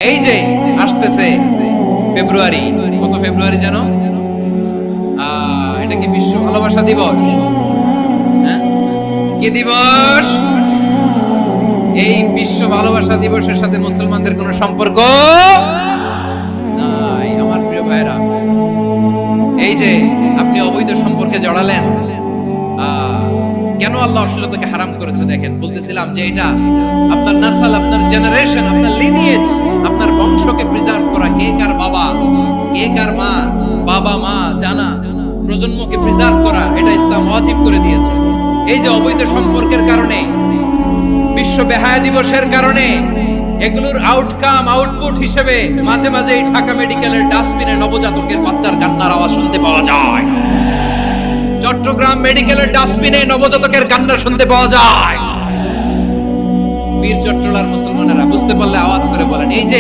এই যে আসতেছে ফেব্রুয়ারি, কত ফেব্রুয়ারি জানো? এটা কি বিশ্ব ভালোবাসা দিবস? হ্যাঁ, কি দিবস? এই বিশ্ব ভালোবাসা দিবসের সাথে মুসলমানদের কোনো সম্পর্ক নাই। আমার প্রিয় ভাইরা, এই যে আপনি অবৈধ সম্পর্কে জড়ালেন, কেন আল্লাহ অশ্লীলতাকে হারাম করেছে দেখেন। বলতেছিলাম যে এটা আপনার নাসাল, আপনার জেনারেশন, আপনার লিনিয়েজ, আপনার বংশকে প্রিজার্ভ করা, কে কার বাবা, কে কার মা, বাবা মা জানা, প্রজন্মকে প্রিজার্ভ করা, এটা ইসলাম ওয়াজিব করে দিয়েছে। এই যে অবৈধ সম্পর্কের কারণে, বিশ্ব বেহায়া দিবসের কারণে, এগুলোর আউটকাম, আউটপুট হিসেবে মাঝে মাঝে এই ঢাকা মেডিকেলের ডাস্টবিনে নবজাতকের বাচ্চার কান্নার আওয়াজ শুনতে পাওয়া যায়। চট্টগ্রাম মেডিকেলের ডাস্টবিনে নবজাতকের কান্না শুনতে পাওয়া যায়। বীর চট্টলার মুসলমানেরা বুঝতে পারলে আওয়াজ করে বলেন, এই যে